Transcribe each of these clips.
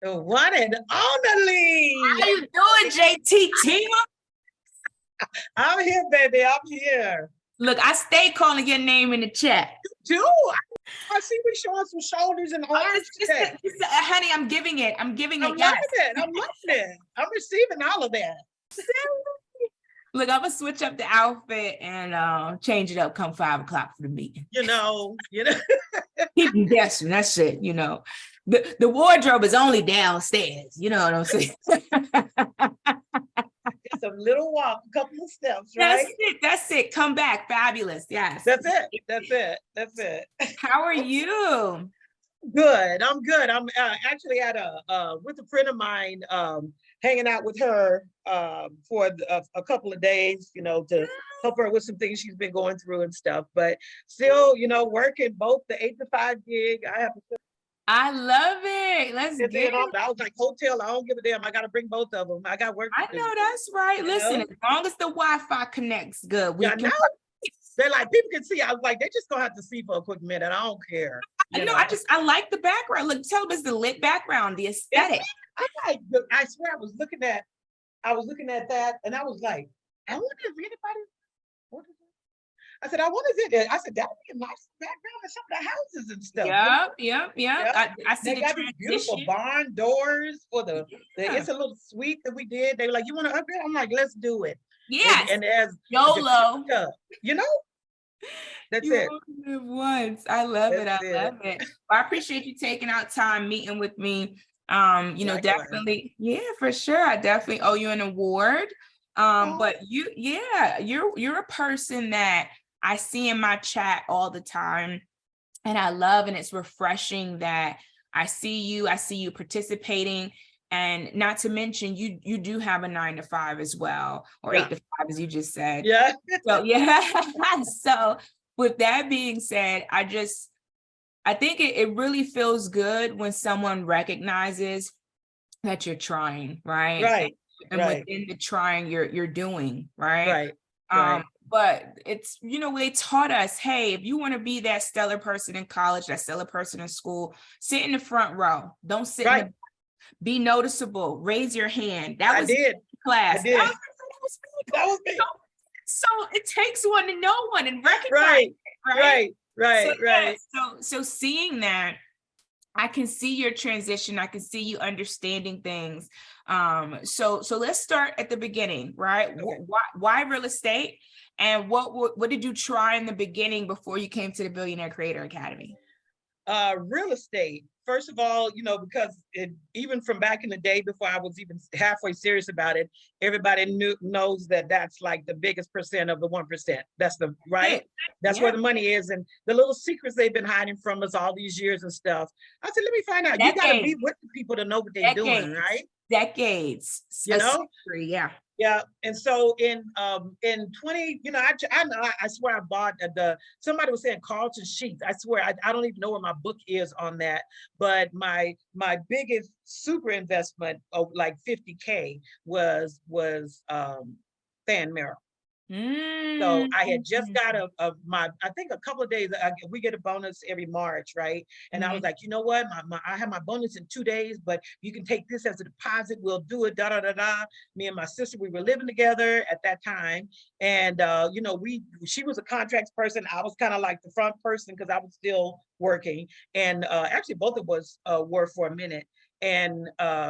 The one and only. How you doing, JTT? I'm here, baby. I'm here. Look, I stay calling your name in the chat. You do? I see we showing some shoulders and arms today. Honey, I'm giving it. I'm giving it. I'm loving it. I'm loving it. I'm receiving all of that. Look, I'm gonna switch up the outfit and change it up come 5 o'clock for the meeting. You know. Keep you guessing. That's it. You know, the wardrobe is only downstairs. You know what I'm saying? Just a little walk, a couple of steps, right? That's it. Come back, fabulous. Yes. That's it. How are you? Good. I'm good. I'm actually at with a friend of mine, hanging out with her for a couple of days, to help her with some things she's been going through and stuff. But still, working both the 8 to 5 gig. I love it. Let's get it. I was like, hotel, I don't give a damn. I got to bring both of them. I got work to do. I know that's right. Listen, as long as the Wi-Fi connects good, we can. They're like, people can see. I was like, they just gonna have to see for a quick minute. I don't care. I like the background. Look, tell them it's the lit background, the aesthetic. I swear I was looking at that and I was like, I wonder if anybody, what is it? I said, I wonder if it, I said, that would be a nice background of some of the houses and stuff. Yep. I see they got these beautiful barn doors for it's a little suite that we did. They were like, you want to upgrade? I'm like, let's do it. Yes. And there's YOLO. That's you it. only live once. I love it. I love it. Well, I appreciate you taking out time meeting with me. Definitely. Yeah, for sure. I definitely owe you an award. But you're a person that I see in my chat all the time. And I love, and it's refreshing that I see you participating. And not to mention, you do have a 9 to 5 as well, or 8 to 5, as you just said. Yeah. So yeah. So with that being said, I think it really feels good when someone recognizes that you're trying, right? Right. And within the trying, you're doing, right? Right. But it's, they taught us, hey, if you want to be that stellar person in college, that stellar person in school, sit in the front row. Don't sit in the be noticeable. Raise your hand. That was class. I did. That was me. So it takes one to know one and recognize it, right. So seeing that, I can see your transition. I can see you understanding things. So let's start at the beginning, right? Okay. Why real estate? And what did you try in the beginning before you came to the Billionaire Creator Academy? Real estate. First of all, because even from back in the day, before I was even halfway serious about it, everybody knows that that's like the biggest percent of the 1%. That's that's where the money is. And the little secrets they've been hiding from us all these years and stuff. I said, let me find out. You got to be with the people to know what they're doing, right? Decades. Yeah. Yeah, and so in 20, I swear I bought somebody was saying Carlton Sheets. I swear I don't even know where my book is on that. But my biggest super investment of like 50K was Fan Merrill. So I had just got I think a couple of days, we get a bonus every March, right? And I was like, you know what? I have my bonus in 2 days, but you can take this as a deposit. We'll do it, Me and my sister, we were living together at that time. And, she was a contracts person. I was kind of like the front person because I was still working. And actually both of us were for a minute. And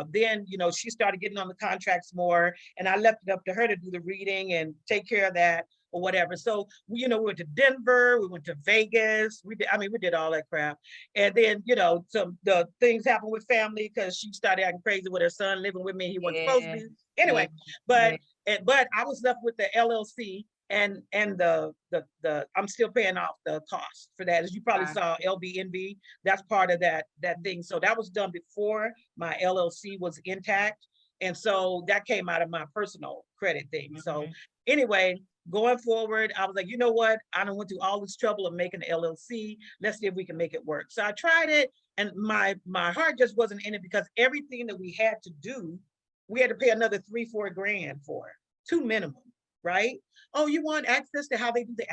then, she started getting on the contracts more, and I left it up to her to do the reading and take care of that or whatever. So, we went to Denver, we went to Vegas. We did all that crap. And then, the things happened with family because she started acting crazy with her son living with me. He wasn't supposed to be. Anyway, but I was left with the LLC. And the I'm still paying off the cost for that. As you probably saw, LBNB, that's part of that thing. So that was done before my LLC was intact. And so that came out of my personal credit thing. So anyway, going forward, I was like, you know what? I don't went through all this trouble of making an LLC. Let's see if we can make it work. So I tried it, and my heart just wasn't in it because everything that we had to do, we had to pay another $3-4 grand for it, 2 minimum. right? Oh, you want access to how they do the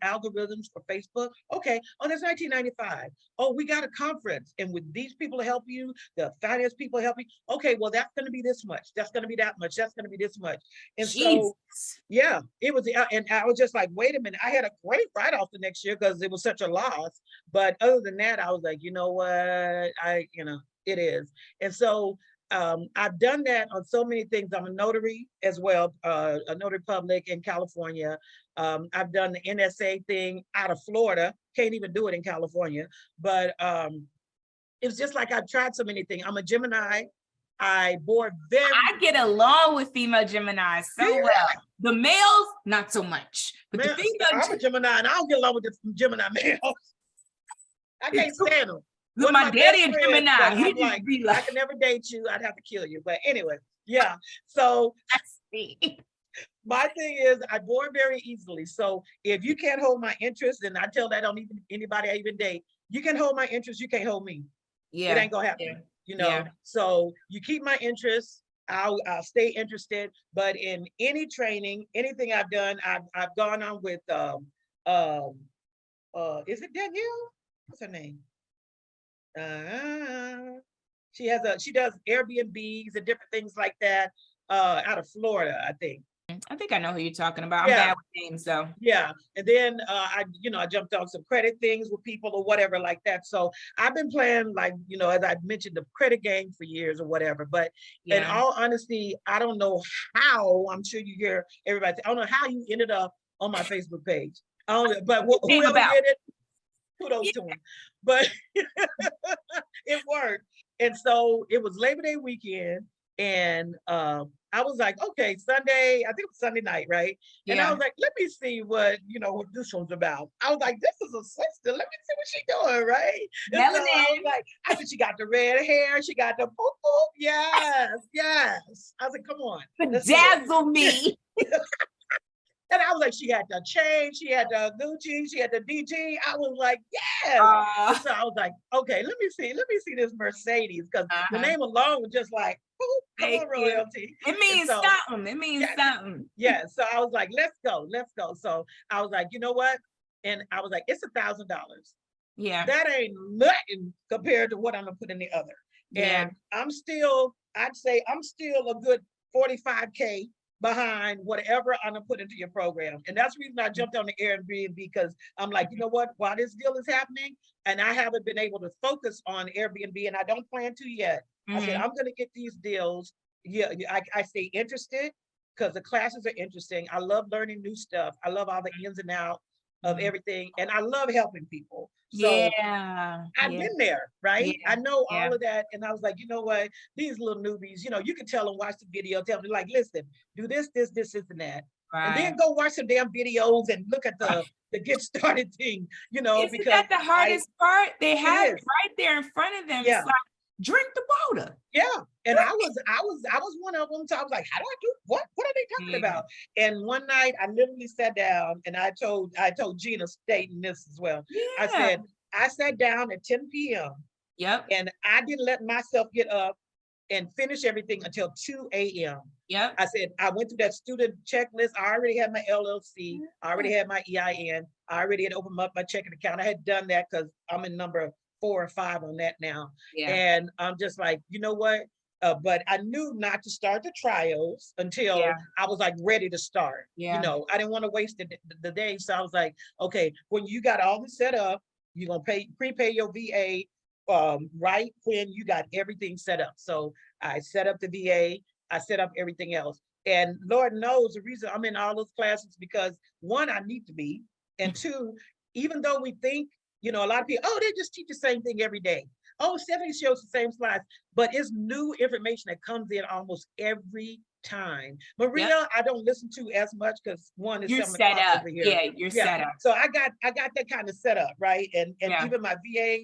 algorithms for Facebook? Okay. Oh, that's 1995. Oh, we got a conference, and with these people to help you, the finance people help you. Okay, well, that's going to be this much. That's going to be that much. That's going to be this much. And Jesus. so, yeah, it was, and I was just like, wait a minute. I had a great write-off the next year because it was such a loss. But other than that, I was like, you know what? It is. And so I've done that on so many things. I'm a notary as well, a notary public in California. I've done the NSA thing out of Florida. Can't even do it in California. But it's just like I've tried so many things. I'm a Gemini. I get along with female Geminis so well. The males, not so much. But man, the female, I'm a Gemini, and I don't get along with the Gemini males. I can't stand them. Look, my daddy a Gemini. I'm like, I can never date you. I'd have to kill you. But anyway, yeah. So my thing is, I bore very easily. So if you can't hold my interest, and I tell that on even anybody I even date, you can hold my interest, you can't hold me. Yeah, it ain't gonna happen. So you keep my interest. I'll stay interested. But in any training, anything I've done, I've gone on with is it Danielle? What's her name? She does Airbnbs and different things like that out of Florida, I think. I think I know who you're talking about. I'm bad with names, though. Yeah, and then I jumped on some credit things with people or whatever like that. So I've been playing, like, as I mentioned, the credit game for years or whatever. But in all honesty, I don't know how. I'm sure you hear everybody say, I don't know how you ended up on my Facebook page. I don't know, but whoever did it, kudos to him. But it worked. And so it was Labor Day weekend, and I was like, okay, Sunday, I think it was Sunday night, right? And I was like, let me see what this one's about. I was like, this is a sister. Let me see what she's doing, right? And so I was like, I said, she got the red hair, she got the boop boop. Yes. I was like, come on. Dazzle me. And I was like, she had the chain, she had the Gucci, she had the DG. I was like, yes. So I was like, okay, let me see this Mercedes, because the name alone was just like, come on, royalty. It means something. It means something. Yeah. So I was like, let's go. So I was like, you know what? And I was like, it's $1,000. Yeah. That ain't nothing compared to what I'm gonna put in the other. And I'd say I'm still a good 45K behind whatever I'm gonna put into your program. And that's the reason I jumped on the Airbnb, because I'm like, you know what, while this deal is happening and I haven't been able to focus on Airbnb, and I don't plan to yet, I said, I'm gonna get these deals. Yeah, I stay interested because the classes are interesting. I love learning new stuff. I love all the ins and outs of everything, and I love helping people. So I've been there, right? I know all of that. And I was like, you know what? These little newbies, you can tell them, watch the video, tell them, like, listen, do this, and that. Right. And then go watch some damn videos and look at the get started thing, Isn't because that the hardest part? They have it right there in front of them. Yeah. It's like, drink the water. Yeah. And I was one of them. So I was like, how do I do what are they talking about? And one night I literally sat down, and I told Gina stating this as well. I said, I sat down at 10 p.m. Yep. And I didn't let myself get up and finish everything until 2 a.m. Yep. I said, I went through that student checklist. I already had my LLC. I already had my EIN. I already had opened up my checking account. I had done that because I'm in number 4 or 5 on that now. Yeah. And I'm just like, you know what? But I knew not to start the trials until I was like ready to start. Yeah. I didn't want to waste the day. So I was like, okay, when you got all this set up, you're going to prepay your VA right when you got everything set up. So I set up the VA, I set up everything else. And Lord knows the reason I'm in all those classes, because one, I need to be. And two, even though we think, a lot of people, they just teach the same thing every day. Oh, Stephanie shows the same slides, but it's new information that comes in almost every time. Maria, I don't listen to as much because one is you're set up over here. Yeah, you're set up. So I got that kind of set up, right? And even my VA,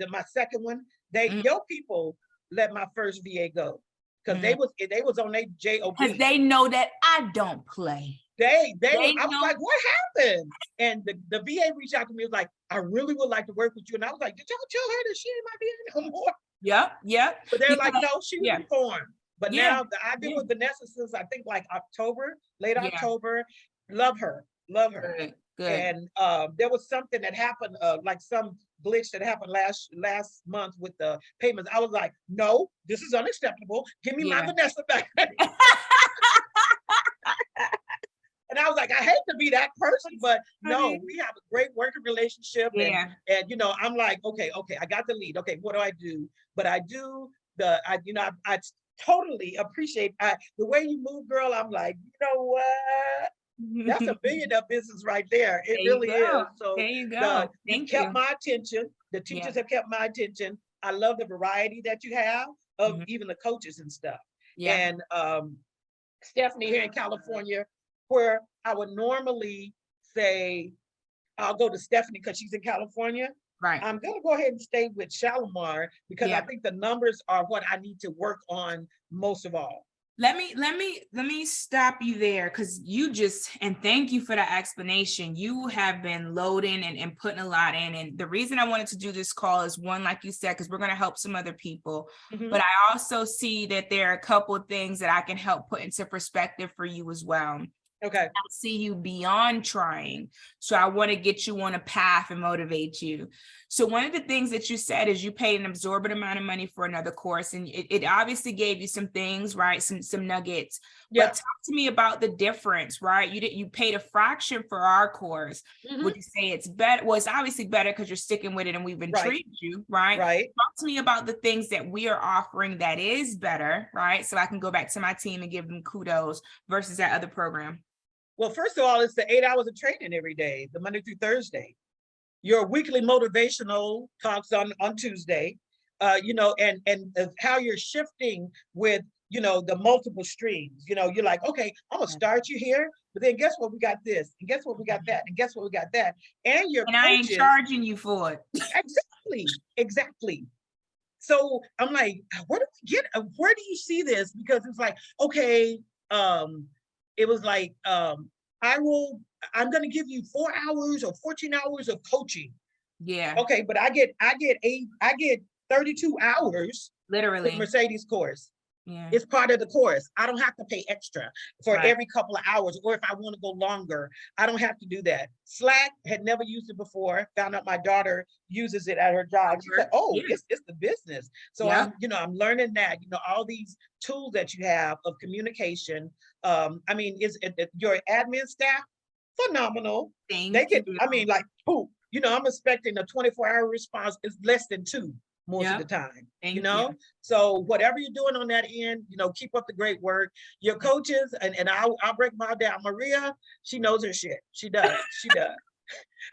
my second one, your people let my first VA go because they was on their JOB. Because they know that I don't play. I was like, what happened? And the VA reached out to me, was like, I really would like to work with you. And I was like, did y'all tell her that she ain't my VA no more? Yep. But they're like, no, she was informed. But Yeah. now I've been with Vanessa since I think like October, late Yeah. October. Love her, love her. Good. Good. And there was something that happened, like some glitch that happened last month with the payments. I was like, no, this is unacceptable. Give me my Yeah. Vanessa back. And I was like, I hate to be that person, but no, we have a great working relationship. Yeah. And you know, I'm like, okay, I got the lead. Okay, what do I do? But I do I totally appreciate the way you move, girl. I'm like, you know what? That's a billionaire business right there. It really is. So there you go. you kept my attention. The teachers have kept my attention. I love the variety that you have of even the coaches and stuff. Yeah. And Stephanie here in California, where I would normally say, I'll go to Stephanie because she's in California. Right. I'm going to go ahead and stay with Shalimar because I think the numbers are what I need to work on most of all. Let me stop you there, because you just, and thank you for the explanation. You have been loading and putting a lot in. And the reason I wanted to do this call is, one, like you said, because we're going to help some other people. But I also see that there are a couple of things that I can help put into perspective for you as well. Okay. I see you beyond trying. So I want to get you on a path and motivate you. So one of the things that you said is you paid an exorbitant amount of money for another course, and it obviously gave you some things, right? Some nuggets. Yeah. But talk to me about the difference, right? You paid a fraction for our course. Would you say it's better? Well, it's obviously better because you're sticking with it and we've intrigued you, right? Right. Talk to me about the things that we are offering that is better, right? So I can go back to my team and give them kudos versus that other program. Well, first of all, it's the 8 hours of training every day, the Monday through Thursday. Your weekly motivational talks on Tuesday, you know, and how you're shifting with, you know, the multiple streams. You know, you're like, okay, I'm gonna start you here, but then guess what? We got this, and guess what? We got that, and guess what? We got that. And your coaches, I ain't charging you for it. Exactly. So I'm like, where do you see this? Because it's like, okay, it was like, I'm going to give you 4 hours or 14 hours of coaching. Yeah. Okay. But I get 32 hours literally with Mercedes course. Yeah. It's part of the course. I don't have to pay extra for every couple of hours, or if I want to go longer, I don't have to do that. Slack, had never used it before. Found out my daughter uses it at her job. She said, "Oh, it's the business." So I'm learning that, you know, all these tools that you have of communication. I mean, your admin staff phenomenal? They get, I mean, like, poop. You know, I'm expecting a 24-hour response. Is less than 2. Most of the time, you know. So whatever you're doing on that end, you know, keep up the great work. Your coaches, and I'll break them all down. Maria, she knows her shit. She does.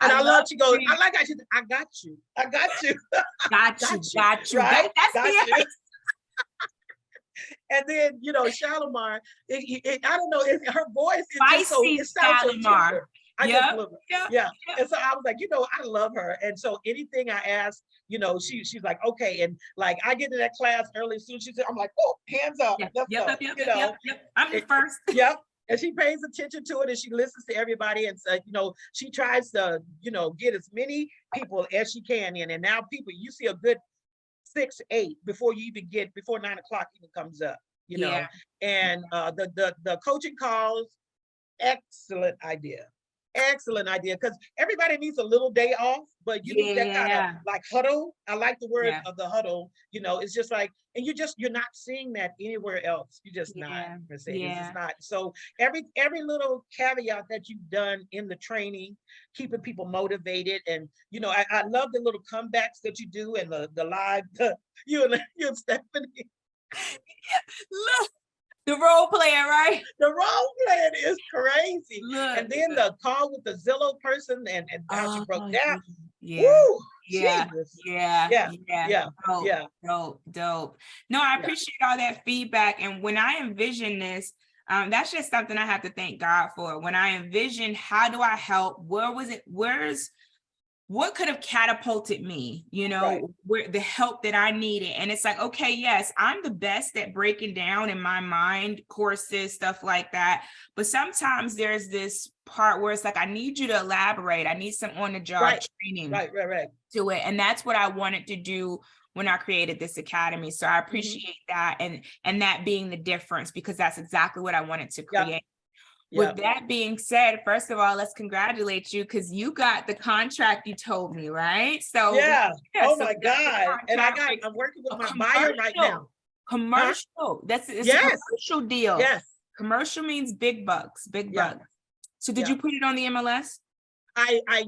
And I love she goes, I like how she said, I got you. Got you. Right? That's got you. And then, you know, Shalimar, I don't know, her voice is just so, it sounds so tender. I just love her. Yeah. And so I was like, you know, I love her. And so anything I ask, you know, she's like, okay. And like, I get to that class early, soon she said, I'm like, oh, hands up. Let's go. I'm the first. Yep. And she pays attention to it and she listens to everybody. And so, you know, she tries to, you know, get as many people as she can in. And now people, you see a good 6, 8 before 9 o'clock even comes up, you know. And the coaching calls, excellent idea, because everybody needs a little day off, but you need that kind of like huddle. I like the word of the huddle. You know, it's just like, and you're not seeing that anywhere else. You just not, Mercedes. It's not. So every little caveat that you've done in the training, keeping people motivated, and you know, I love the little comebacks that you do and the live. You and Stephanie. Look. The role playing, right? The role playing is crazy. And then the call with the Zillow person and how she broke down. Woo! Dope. No, I appreciate all that feedback. And when I envision this, that's just something I have to thank God for. When I envision, how do I help? What could have catapulted me, you know, where the help that I needed. And it's like, okay, yes, I'm the best at breaking down in my mind courses, stuff like that. But sometimes there's this part where it's like, I need you to elaborate. I need some on the job training to it. And that's what I wanted to do when I created this academy. So I appreciate that, and that being the difference, because that's exactly what I wanted to create. With that being said, first of all, let's congratulate you, because you got the contract you told me, right? So oh my God. And I'm working with my buyer right now. Commercial. It's a commercial deal. Yes. Commercial means big bucks, big bucks. So did you put it on the MLS?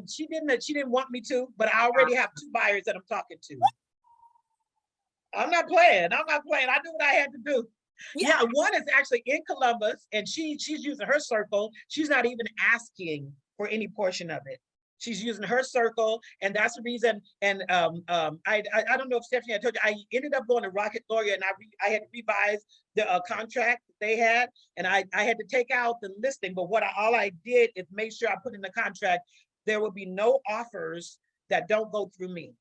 She didn't want me to, but I already have 2 buyers that I'm talking to. I'm not playing. I knew what I had to do. Yeah, one is actually in Columbus, and she's using her circle. She's not even asking for any portion of it. She's using her circle, and that's the reason. And I don't know if Stephanie, I told you, I ended up going to Rocket Lawyer, and I had to revise the contract that they had, and I had to take out the listing. But all I did is make sure I put in the contract there will be no offers that don't go through me.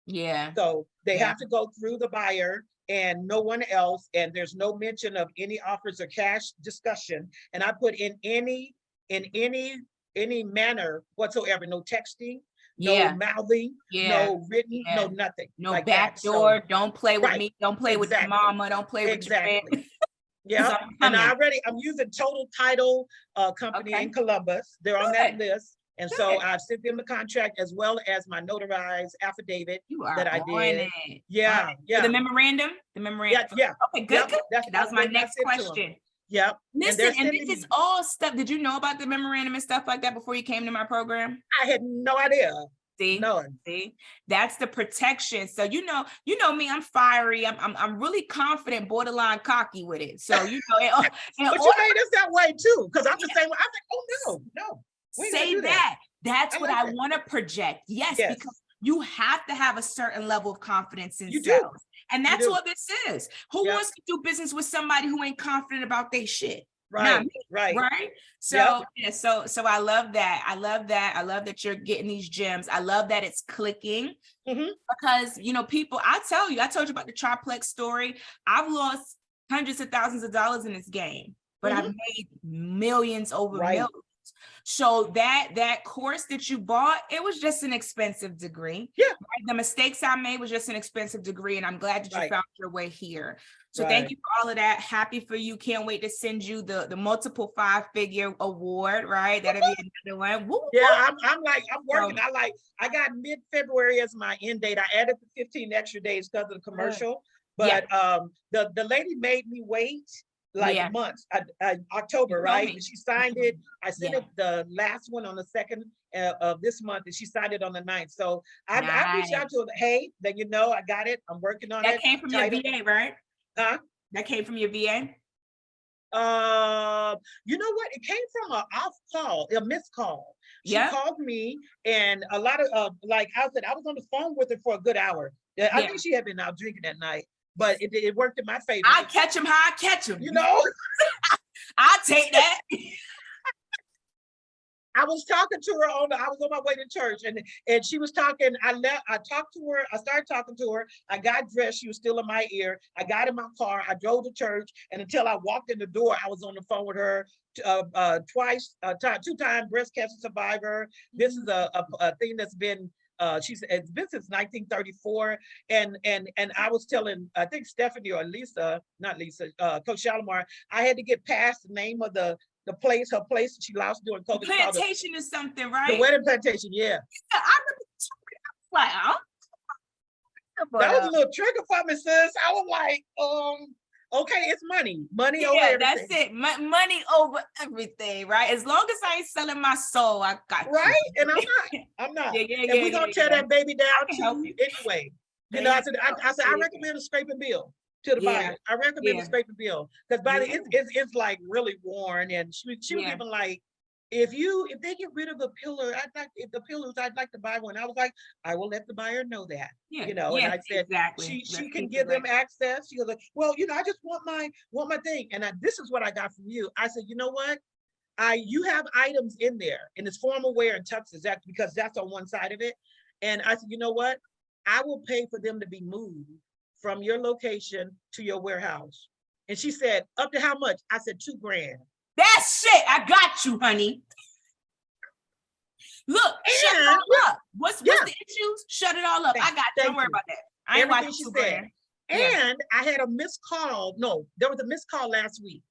Yeah. So they have to go through the buyer and no one else, and there's no mention of any offers or cash discussion. And I put in any manner whatsoever, no texting, no mouthing, no written, no nothing. No like backdoor. So, don't play with me. Don't play with your mama. Don't play with your friend. Yeah. And I'm using Total Title company in Columbus. They're on that list. And so I've sent them the contract as well as my notarized affidavit that I did. Yeah. Yeah. The memorandum? Yeah. Okay, good. That was my next question. Yep. Listen, and this is all stuff. Did you know about the memorandum and stuff like that before you came to my program? I had no idea. See, that's the protection. So you know me, I'm fiery. I'm really confident, borderline cocky with it. So but you made us that way too, because I'm the same way. I'm like, oh no. Say that. That's what I want to project. Yes, because you have to have a certain level of confidence in sales. And that's what this is. Who wants to do business with somebody who ain't confident about their shit? Right. So so I love that. I love that you're getting these gems. I love that it's clicking because people, I told you about the triplex story. I've lost hundreds of thousands of dollars in this game, but I've made millions over millions. So that course that you bought, it was just an expensive degree. Yeah. Right? The mistakes I made was just an expensive degree. And I'm glad that you found your way here. So thank you for all of that. Happy for you. Can't wait to send you the multiple 5-figure award, right? That'll be another one. Woo, yeah, I'm working. I got mid-February as my end date. I added the 15 extra days because of the commercial. But the lady made me wait months, October, right? And she signed it. I sent it the last one on the 2nd of this month, and she signed it on the 9th. So I reached out to her, hey, I got it. I'm working on it. That came from your VA, right? Huh? That came from your VA? You know what? It came from a missed call. She called me, and a lot of I said, I was on the phone with her for a good hour. I think she had been out drinking that night. But it worked in my favor. I catch him how I catch him. I take that. I was talking to her I was on my way to church, and she was talking. I talked to her. I started talking to her. I got dressed. She was still in my ear. I got in my car. I drove to church, and until I walked in the door, I was on the phone with her. 2-time breast cancer survivor. This is a thing that's been. It's been since 1934, and I was telling, I think Stephanie or Lisa, not Lisa, Coach Shalimar, I had to get past the name of the place, her place she lost during COVID. Plantation or something, right? The wedding plantation, yeah. I remember that was a little trigger for me, sis. I was like, okay, it's money over everything. That's it. Money over everything, right? As long as I ain't selling my soul, I got right. You. And I'm not. And we're gonna tear that baby down too. Anyway, I said, I recommend a scraping bill to the buyer. I recommend a scraping bill because by the it's like really worn, and she was even like, if they get rid of the pillar, I'd like to buy one. I was like, I will let the buyer know that. And I said she can give them access. She was like, well, I just want my thing. And this is what I got from you. I said, you know what? You have items in there, and it's formal wear and tuxes, because that's on one side of it. And I said, you know what? I will pay for them to be moved from your location to your warehouse. And she said, up to how much? I said, $2,000. That's it. I got you, honey. Look, shut it all up. What's the issues? Shut it all up. I got you. Don't worry about that. everything she said. And I had a missed call. No, there was a missed call last week.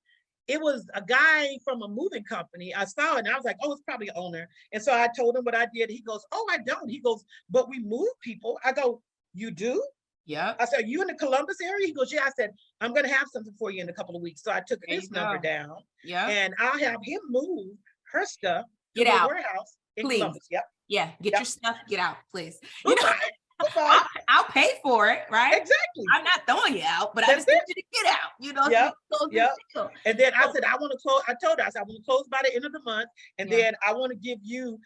It was a guy from a moving company. I saw it and I was like, oh, it's probably an owner. And so I told him what I did. He goes, oh, I don't. He goes, but we move people. I go, you do? Yeah. I said, you in the Columbus area? He goes, yeah. I said, I'm going to have something for you in a couple of weeks. So I took his number down. Yeah. And I'll have him move her stuff to the warehouse in Columbus. Yep. Yeah. Get your stuff. Get out, please. Goodbye. I'll pay for it, right? Exactly. I'm not throwing you out, but I just need you to get out, Yeah. And then I said, I want to close. I told her, I said, I want to close by the end of the month. And then I'm going to give you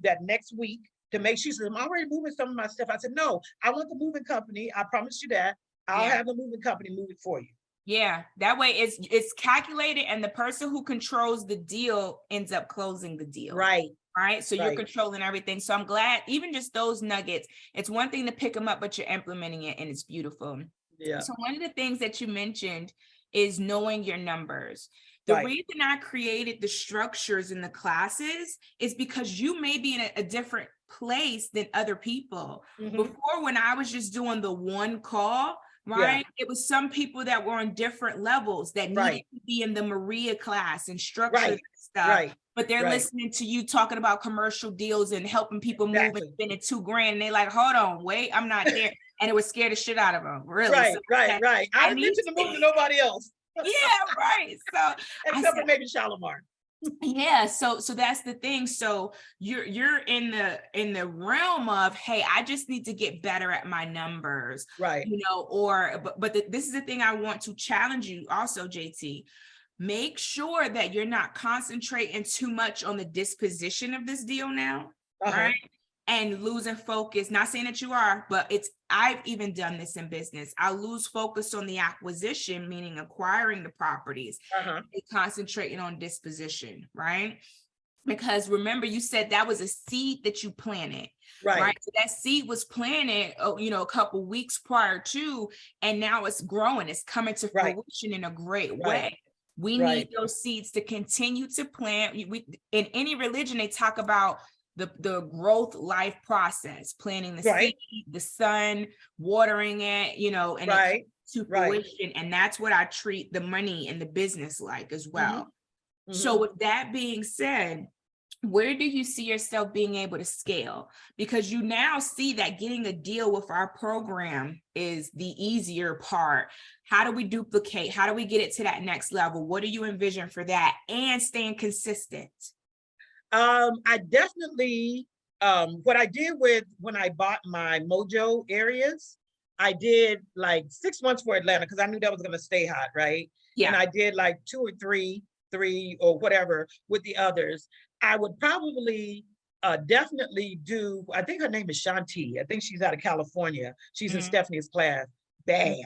that next week to make sure. She said, I'm already moving some of my stuff. I said, no, I want the moving company. I promise you that. I'll have the moving company move it for you. Yeah. That way it's calculated and the person who controls the deal ends up closing the deal. Right. Right. So you're controlling everything. So I'm glad even just those nuggets, it's one thing to pick them up, but you're implementing it and it's beautiful. Yeah. So one of the things that you mentioned is knowing your numbers. The reason I created the structures in the classes is because you may be in a different place than other people. Before, when I was just doing the one call, it was some people that were on different levels that needed to be in the Maria class and structure stuff. But they're listening to you talking about commercial deals and helping people move and spending $2,000. And they're like, hold on, wait, I'm not there. And it would scare the shit out of them. Really. Right. I didn't mention the move to nobody else. So except for maybe Shalimar. So that's the thing. So you're in the realm of, hey, I just need to get better at my numbers. Right. This is the thing I want to challenge you also, JT. Make sure that you're not concentrating too much on the disposition of this deal now, right? And losing focus, not saying that you are, but I've even done this in business. I lose focus on the acquisition, meaning acquiring the properties, and concentrating on disposition, right? Because remember, you said that was a seed that you planted, right? So that seed was planted, a couple weeks prior to, and now it's growing. It's coming to fruition in a great way. We need those seeds to continue to plant. In any religion, they talk about the growth life process, planting the seed, the sun, watering it, and it to fruition. And that's what I treat the money and the business like as well. So with that being said, where do you see yourself being able to scale? Because you now see that getting a deal with our program is the easier part. How do we duplicate? How do we get it to that next level? What do you envision for that? And staying consistent? I definitely, what I did when I bought my Mojo areas, I did like 6 months for Atlanta because I knew that was going to stay hot, right? Yeah. And I did like 2 or 3 or whatever with the others. I would probably definitely do, I think her name is Shanti. I think she's out of California. She's in Stephanie's class, bad.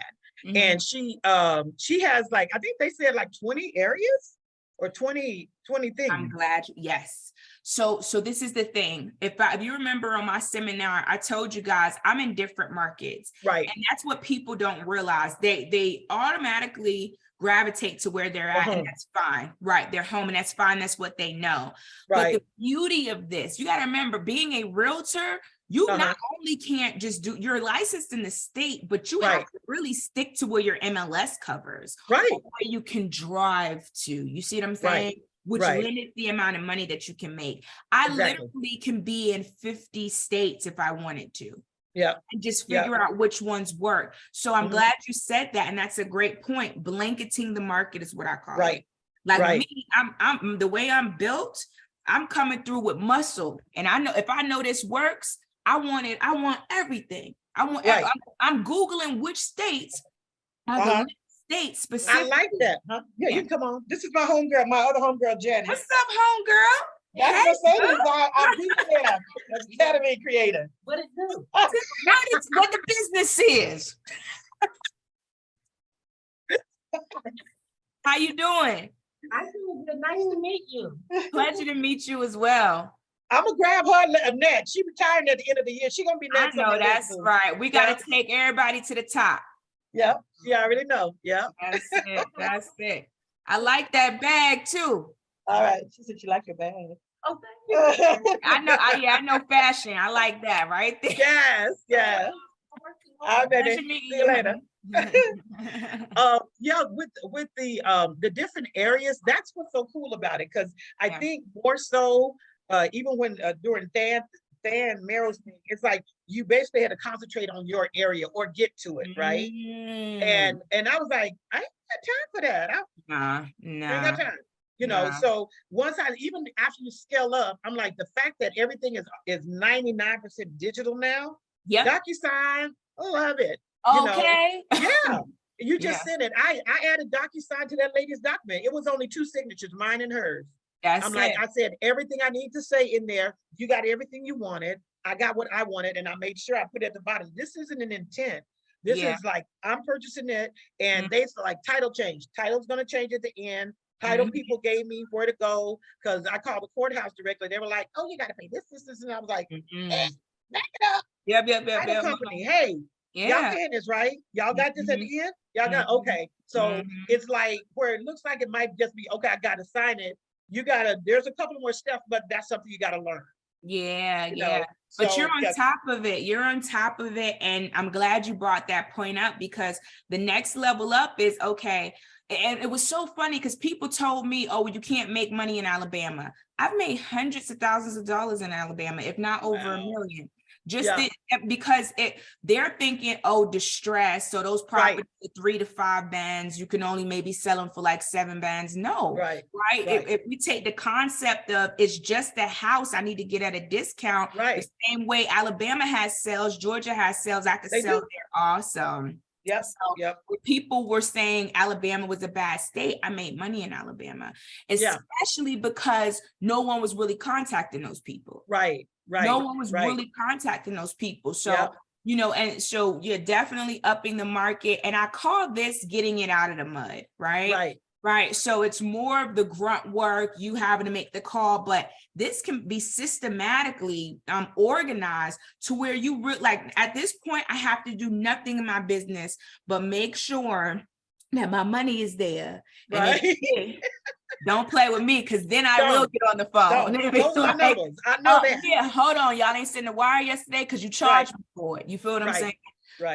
And she has like, I think they said like 20 areas or 20 things. I'm glad, yes. So this is the thing. If you remember on my seminar, I told you guys, I'm in different markets. Right. And that's what people don't realize. They automatically gravitate to where they're at, and that's fine. Right. They're home and that's fine. That's what they know. Right. But the beauty of this, you got to remember, being a realtor, you not only can't just you're licensed in the state, but you have to really stick to where your MLS covers. Right. Where you can drive to. You see what I'm saying? Right. Which limits the amount of money that you can make. I literally can be in 50 states if I wanted to. Yeah. And just figure out which ones work. So I'm glad you said that. And that's a great point. Blanketing the market is what I call it. Like me, I'm the way I'm built, I'm coming through with muscle. And I know if I know this works, I want everything. I'm Googling which states are the states specific. I like that. Huh? Yeah, you come on. This is my homegirl, my other homegirl, Janet. What's up, homegirl? That's I'm Billionaire, Academy creator. What it do? What the business is. How you doing? I'm doing good. Nice to meet you. Pleasure to meet you as well. I'm gonna grab her next. She retiring at the end of the year. She gonna be next. I know that's right. We gotta take everybody to the top. Yeah, I already know. Yeah. That's it. I like that bag too. All right. She said she liked your bag. Oh, thank you. I know fashion. I like that right there. Yes. I'll bet it. Pleasure meeting See you later. you. Yeah, with the different areas, that's what's so cool about it. Because I think more so, even when during Dan Merrill's thing, it's like you basically had to concentrate on your area or get to it, right? And I was like, I ain't got time for that. I ain't got time. You know, so once even after you scale up, I'm like, the fact that everything is 99% digital now. Yep. DocuSign, I love it. Okay. You know? Yeah. You just sent it. I added DocuSign to that lady's document. It was only 2 signatures, mine and hers. I'm like, I said everything I need to say in there. You got everything you wanted. I got what I wanted, and I made sure I put it at the bottom. This isn't an intent. This is like, I'm purchasing it, and they like title change. Title's gonna change at the end. Title people gave me where to go, because I called the courthouse directly. They were like, "Oh, you got to pay this, and I was like, back it up." Yep. Title company, hey, y'all paying this, right? Y'all got this at the end? Y'all got, okay. So it's like where it looks like it might just be, okay, I got to sign it. There's a couple more steps, but that's something you got to learn. But you're on top of it. You're on top of it. And I'm glad you brought that point up, because the next level up is, okay. And it was so funny because people told me, oh, you can't make money in Alabama. I've made hundreds of thousands of dollars in Alabama, if not over $1 million. Because they're thinking, oh, distress. So those properties, 3 to 5 bands, you can only maybe sell them for like 7 bands. No, right. If we take the concept of it's just the house, I need to get at a discount. The same way Alabama has sales, Georgia has sales. I could sell there. Awesome. People were saying Alabama was a bad state. I made money in Alabama, especially because no one was really contacting those people. No one was really contacting those people. So, and so you're definitely upping the market. And I call this getting it out of the mud, right? So it's more of the grunt work, you having to make the call, but this can be systematically organized to where you like at this point, I have to do nothing in my business, but make sure that my money is there. Don't play with me, because then I will get on the phone. Those are numbers. I know that. Yeah, hold on. Y'all ain't sending the wire yesterday because you charged me for it. You feel what I'm saying?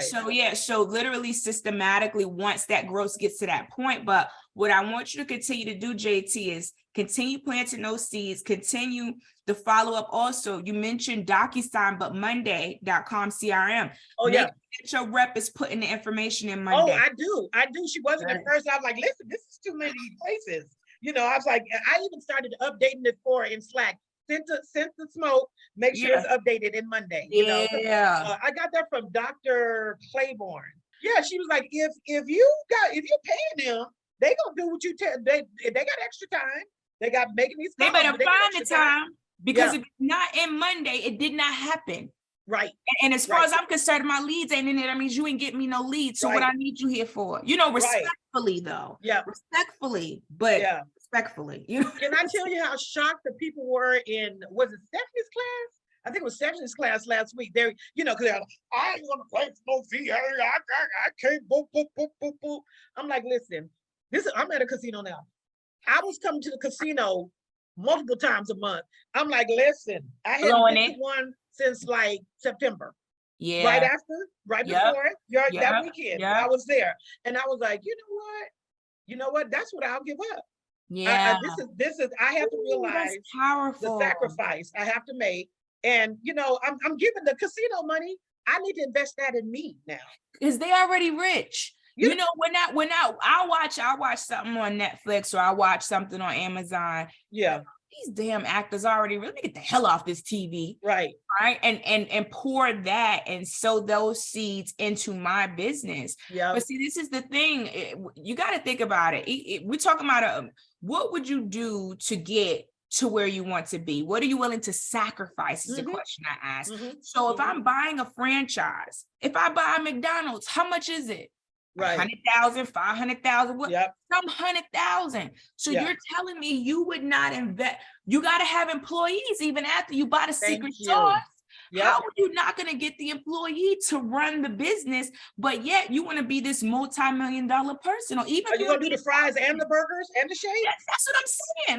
So so literally systematically, once that growth gets to that point. But what I want you to continue to do, JT, is continue planting those seeds, continue the follow-up. Also, you mentioned DocuSign, but Monday.com CRM. Make sure your rep is putting the information in Monday. Oh, I do. She wasn't at first. I was like, listen, this is too many places. You know, I was like, I even started updating it in Slack. Sent the smoke, make sure it's updated in Monday. You know? I got that from Dr. Claiborne. Yeah, she was like, if you paying them, they gonna do what you tell. They got extra time. They got making these calls. They better find the time, because if it's not in Monday, it did not happen. Right. And as far as I'm concerned, my leads ain't in there. That means you ain't getting me no leads. So what I need you here for? You know, respectfully though. Respectfully, but respectfully. You know? Can I tell you how shocked the people were was it Stephanie's class? I think it was Stephanie's class last week. They're, because they're like, I ain't gonna pay for no fee. I can't boop. I'm like, listen, I'm at a casino now. I was coming to the casino multiple times a month. I'm like, listen, I hadn't been to one since like September. Right before that weekend, I was there. And I was like, you know what? That's what I'll give up. This is I have to realize the sacrifice I have to make. And I'm giving the casino money. I need to invest that in me now. Because they already rich. When I watch something on Netflix, or I watch something on Amazon. These damn actors already really get the hell off this TV. Right. And pour that and sow those seeds into my business. But see, this is the thing. You got to think about it. We're talking about what would you do to get to where you want to be? What are you willing to sacrifice is the question I ask. So if I'm buying a franchise, if I buy a McDonald's, how much is it? 100,000, 500,000, some 100,000. So you're telling me you would not invest? You got to have employees even after you buy the secret sauce. How are you not going to get the employee to run the business, but yet you want to be this multi-million-dollar person? Or even are you going to do the fries and the burgers and the shakes? That's what I'm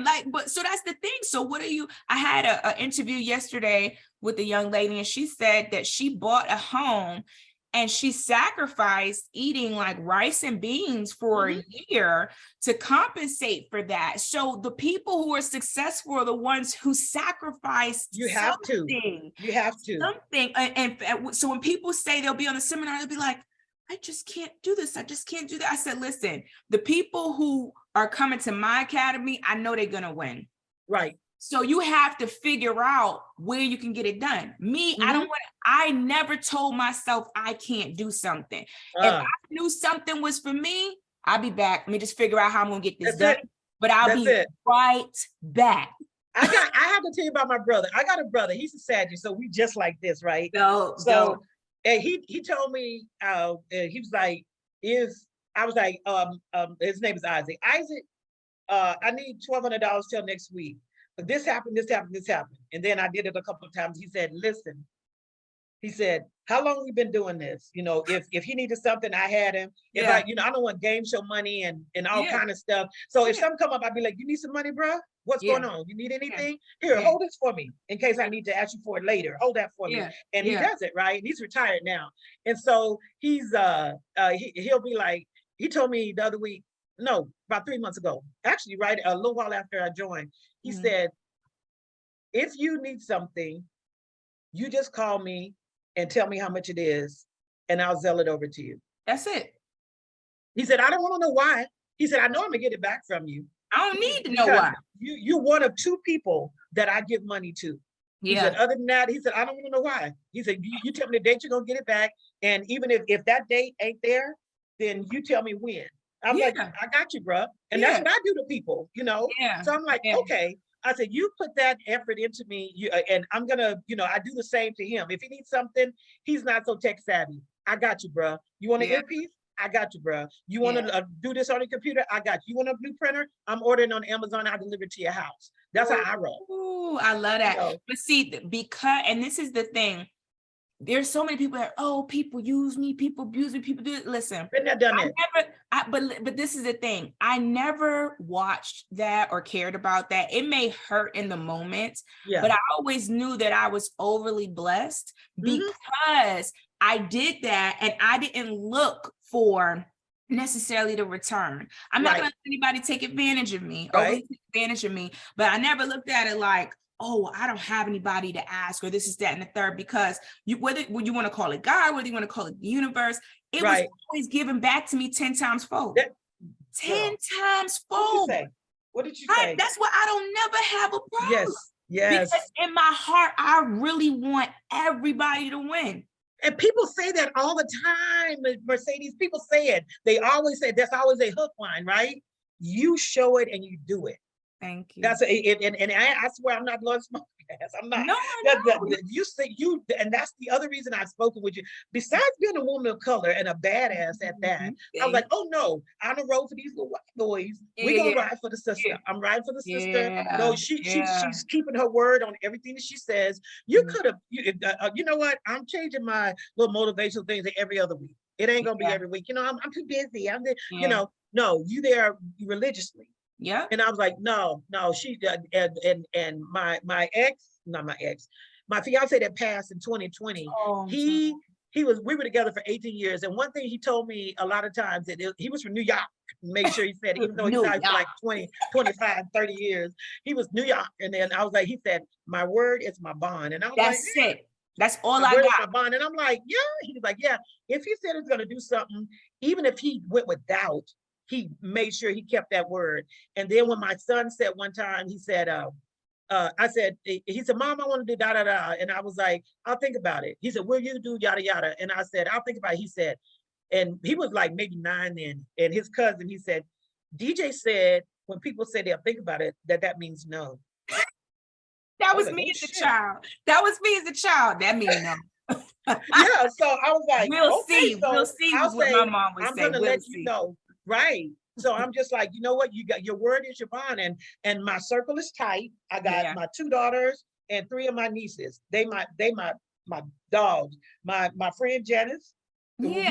saying. So that's the thing. So what are you? I had an interview yesterday with a young lady, and she said that she bought a home. and she sacrificed eating like rice and beans for a year to compensate for that. So the people who are successful are the ones who sacrificed You have something. to. You have to. Something. And so when people say they'll be on the seminar, they'll be like, I just can't do this. I just can't do that. I said, listen, the people who are coming to my academy, I know they're going to win. Right. So you have to figure out where you can get it done. Me, I never told myself I can't do something. If I knew something was for me, I'll be back. Let me just figure out how I'm going to get this done. But I'll be right back. I have to tell you about my brother. I got a brother. He's a Sagittarius, so we just like this, right? So and he told me, he was like, I was like, his name is Isaac. Isaac, I need $1,200 till next week. But this happened. And then I did it a couple of times. He said, listen, he said, how long we been doing this? You know, if he needed something, I had him. If I don't want game show money and all kind of stuff. So if something come up, I'd be like, you need some money, bro? What's going on? You need anything? Here, hold this for me in case I need to ask you for it later. Hold that for me. And he does it, right? And he's retired now. And so he's he'll be like, he told me the other week, no, about 3 months ago, actually, right, a little while after I joined, he said, if you need something, you just call me and tell me how much it is, and I'll sell it over to you. That's it. He said, I don't want to know why. He said, I know I'm gonna get it back from you. I don't need to know why. You're one of 2 people that I give money to. He said, other than that, he said, I don't want to know why. He said, you tell me the date you're gonna get it back, and even if that date ain't there, then you tell me when. I'm like, I got you, bro. And that's what I do to people, you know? So I'm like, okay. I said, you put that effort into me, and I'm gonna, I do the same to him. If he needs something, he's not so tech savvy. I got you, bro. You want an earpiece? I got you, bro. You want to do this on your computer? I got you. You want a new printer? I'm ordering on Amazon. I'll deliver it to your house. That's how I roll. Ooh, I love that. But see, because, and this is the thing, there's so many people that, people use me, people abuse me, people do it. Listen, been there, done it. But this is the thing. I never watched that or cared about that. It may hurt in the moment, but I always knew that I was overly blessed because I did that and I didn't look for necessarily the return. I'm not gonna let anybody take advantage of me or take advantage of me, but I never looked at it like, oh, I don't have anybody to ask, or this is that and the third, because whether you want to call it God, whether you want to call it the universe, it was always given back to me 10 times fold. 10 times fold. What did you say? That's why I don't never have a problem. Yes. Because in my heart, I really want everybody to win. And people say that all the time, Mercedes. People say it. They always say that's always a hook line, right? You show it and you do it. Thank you. That's and I swear I'm not blowing smoke. I'm not. No. You say you, and that's the other reason I've spoken with you. Besides being a woman of color and a badass at that, I was like, oh no, I'm on the road for these little white boys. We gonna ride for the sister. I'm riding for the sister. No, she's keeping her word on everything that she says. You could have, you know what? I'm changing my little motivational things every other week. It ain't gonna be every week. I'm too busy. No, you there religiously. And I was like, no, she and my fiance that passed in 2020, we were together for 18 years. And one thing he told me a lot of times that he was from New York. Make sure he said, even though he died for like 20, 25, 30 years, he was New York. And then I was like, he said, my word is my bond. And I was that's like, it. That's all I got. my bond. And I'm like, yeah. He was like, yeah. If he said he's going to do something, even if he went without, he made sure he kept that word. And then when my son said one time, he said, I said, he said, Mom, I want to do da, da, da. And I was like, I'll think about it. He said, will you do yada, yada? And I said, I'll think about it. He said, and he was like maybe 9 then. And his cousin, he said, DJ said, when people say they'll think about it, that means no. That was me as a child. That was me as a child. That means no. Yeah, so I was like, we'll see was what my mom would say. I'm gonna let you know. Right. So I'm just like, you know what? You got your word is your bond, and my circle is tight. I got my 2 daughters and 3 of my nieces. They my dogs. My friend Janice. We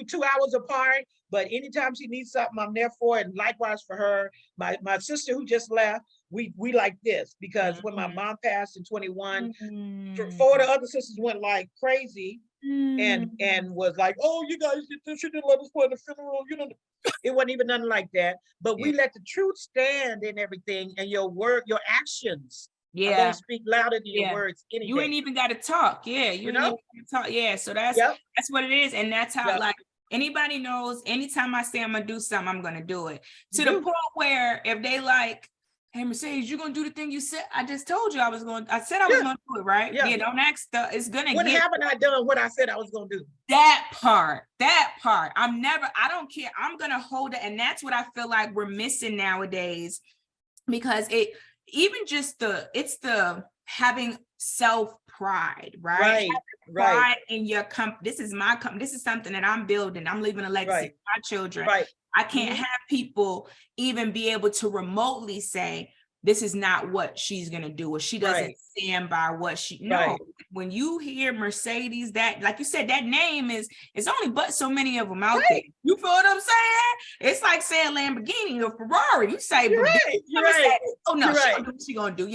2 hours apart, but anytime she needs something, I'm there for it. And likewise for her. My sister who just left, we like this because when my mom passed in 21, 4 of the other sisters went like crazy. and was like, oh, you guys shouldn't let us play the funeral. You know, it wasn't even nothing like that. But we let the truth stand in everything, and your actions are gonna speak louder than your words any You day. ain't even got to talk. Yeah, you ain't even got to talk. Yeah, so that's what it is, and that's how like anybody knows. Anytime I say I'm gonna do something, I'm gonna do it. To the point where if they like, hey Mercedes, you gonna do the thing you said? I just told you I was going. I said I was gonna do it, right? Yeah. Don't ask. It's gonna. When haven't I done what I said I was gonna do? That part. I don't care. I'm gonna hold it, and that's what I feel like we're missing nowadays, because it's the having self-pride, right? Pride in your company. This is my company. This is something that I'm building. I'm leaving a legacy for my children. I can't have people even be able to remotely say, this is not what she's going to do, or she doesn't stand by what when you hear Mercedes, that, like you said, that name is only but so many of them out there. You feel what I'm saying? It's like saying Lamborghini or Ferrari. You say, oh no, she's gonna do what she's gonna do.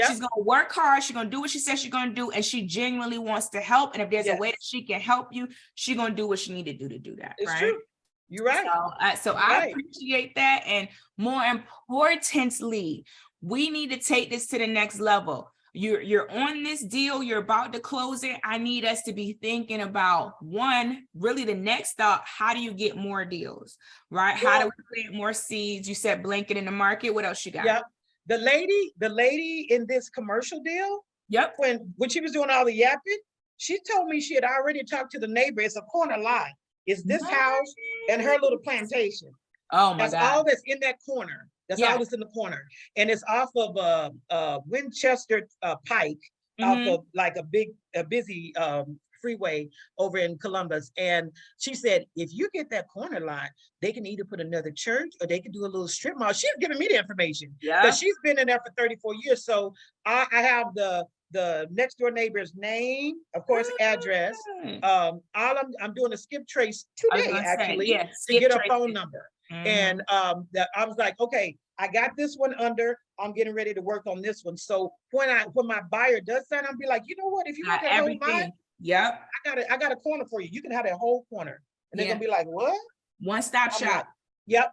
She's gonna work hard. She's gonna do what she says she's gonna do, and she genuinely wants to help. And if there's a way that she can help you, she's gonna do what she need to do that. It's true. You're right. So I appreciate that. And more importantly, we need to take this to the next level. You're on this deal, you're about to close it. I need us to be thinking about, one, really the next thought, how do you get more deals, right? How do we plant more seeds? You said blanket in the market. What else you got? Yep. The lady in this commercial deal, when she was doing all the yapping, she told me she had already talked to the neighbor. It's a corner lot. It's this house and her little plantation. Oh my God. That's all that's in that corner. That's all that's in the corner. And it's off of Winchester Pike, off of like a busy freeway over in Columbus. And she said, if you get that corner lot, they can either put another church or they can do a little strip mall. She's giving me the information because she's been in there for 34 years. So I have the next door neighbor's name, of course, address. I'm doing a skip trace today, actually, to get a phone number. And I was like, okay, I got this one under. I'm getting ready to work on this one. So when my buyer does that, I'll be like, you know what? If you want that whole lot, I got a corner for you. You can have that whole corner. And they're gonna be like, what? One-stop shop. Yep.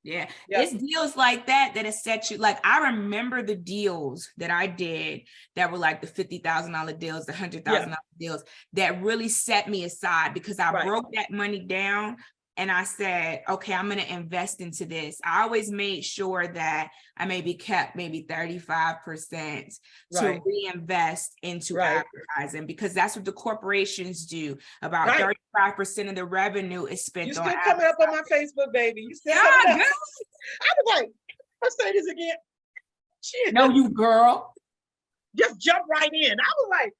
Yeah. It's deals like that it set you. Like, I remember the deals that I did that were like the $50,000 deals, the $100,000 deals that really set me aside, because I broke that money down. And I said, okay, I'm going to invest into this. I always made sure that I kept 35% to reinvest into advertising, because that's what the corporations do. About 35% of the revenue is spent on advertising. You still coming up on my Facebook, baby. You still coming up. I was like, let's say this again. Shit. No, you girl. Just jump right in. I was like,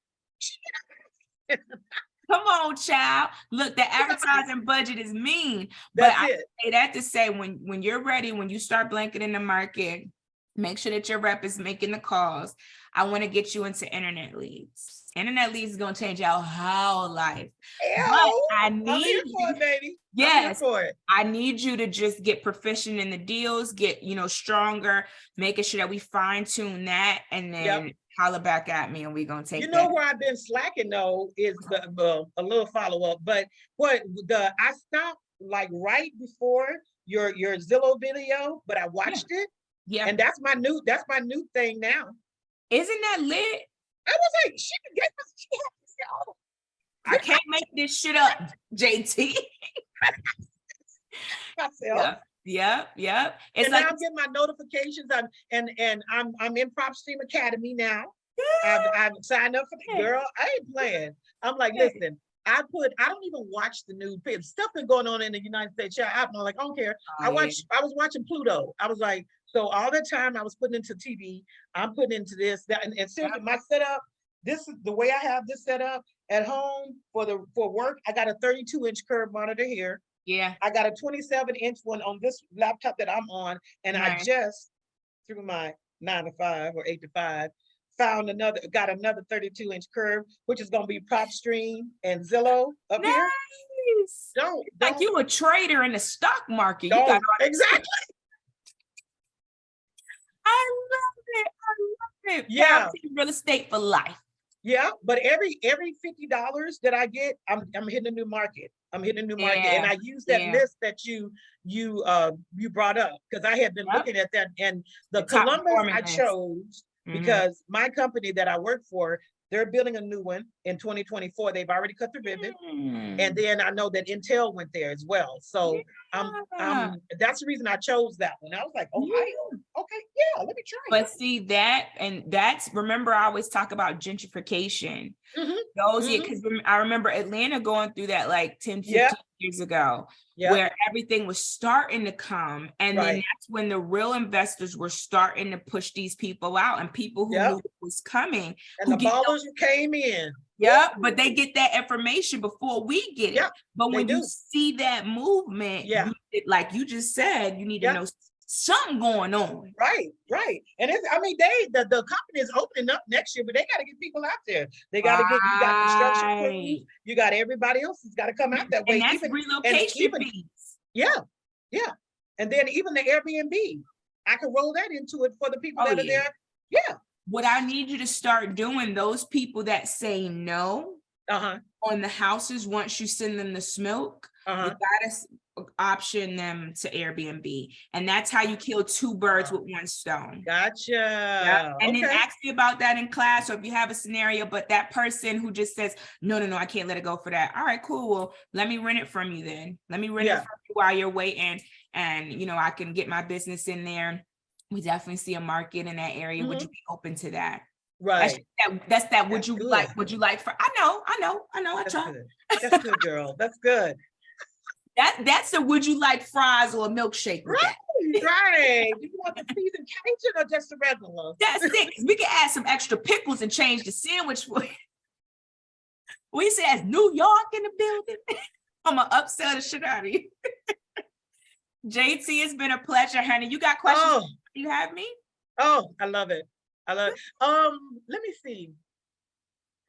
come on, child. Look, the advertising budget is mean. But I say that to say, when you're ready, when you start blanking in the market, make sure that your rep is making the calls. I want to get you into internet leads. Internet leads is going to change your whole life. But I need for it, baby. Yes, I need you to just get proficient in the deals, get stronger, making sure that we fine tune that, and then holler back at me, and we're gonna take. Where I've been slacking though is a little follow up, but I stopped like right before your Zillow video, but I watched it. Yeah, and that's my new thing now. Isn't that lit? I was like, she can get this. I can't make this shit up, JT. Yep. It's like, I'm getting my notifications. I'm in PropStream Academy now. I've signed up for the girl. I ain't playing. I'm like, listen, I don't even watch the news. Stuff been going on in the United States. I'm like, I don't care. I was watching Pluto. I was like, so all the time I was putting into TV, I'm putting into this, that, and seriously, my setup, this is the way I have this set up at home for work. I got a 32-inch curved monitor here. Yeah. I got a 27-inch one on this laptop that I'm on. And I just, through my 9 to 5 or 8 to 5, got another 32-inch curve, which is going to be PropStream and Zillow up here. Don't. Like you a trader in the stock market. Exactly. I love it. Yeah. Real estate for life. Yeah, but every $50 that I get, I'm hitting a new market. I'm hitting a new market, and Yeah. I use that Yeah. list that you brought up, because I had been Yep. looking at that, and the top Columbus performing I list. chose because my company that I work for, they're building a new one in 2024. They've already cut the ribbon. And then I know that Intel went there as well. So Yeah. that's the reason I chose that one. I was like, Ohio, okay, yeah, let me try it. But see that, and that's, remember, I always talk about gentrification. Those, because I remember Atlanta going through that like 10, 15 years ago, where everything was starting to come. And then that's when the real investors were starting to push these people out, and people who knew it was coming. And the ballers who came in. Yeah, but they get that information before we get it. But when you do. see that movement, like you just said, you need to know something going on. Right. And it's, I mean, the company is opening up next year, but they got to get people out there. They got to get, you got construction crews, you got everybody else who's got to come out that way. And that's relocation fees. Yeah. And then even the Airbnb, I can roll that into it for the people that are there. Yeah. What I need you to start doing, those people that say no on the houses, once you send them the smoke, you gotta option them to Airbnb. And that's how you kill two birds with one stone. Gotcha. And then ask me about that in class, or if you have a scenario, but that person who just says, no, I can't let it go for that. All right, cool. Well, let me rent it from you then. Let me rent it from you while you're waiting. And, I can get my business in there. We definitely see a market in that area. Would you be open to that? Right. That's that. Would you like for? I know. I try. That's good, girl. That's good. That's a would you like fries or a milkshake? Right. Do you want the seasoned Cajun or just the regular? That's it. We can add some extra pickles and change the sandwich for you. We said New York in the building. I'm gonna upsell the shit out of you. JT, it's been a pleasure, honey. You got questions? You have me? Oh, I love it. Let me see.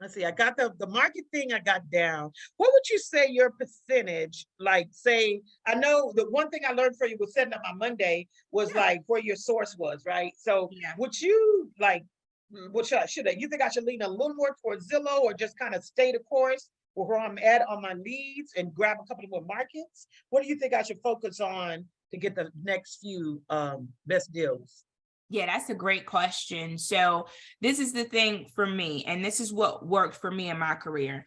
Let's see. I got the market thing I got down. What would you say your percentage, like, say, I know the one thing I learned for you was setting up on Monday was like where your source was, right? So would you like, you think I should lean a little more towards Zillow, or just kind of stay the course where I'm at on my leads and grab a couple of more markets? What do you think I should focus on to get the next few best deals? Yeah, that's a great question. So this is the thing for me, and this is what worked for me in my career.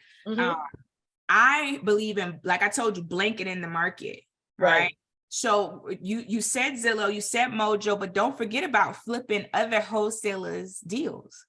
I believe in, like I told you, blanketing the market, right? So you said Zillow, you said Mojo, but don't forget about flipping other wholesalers' deals.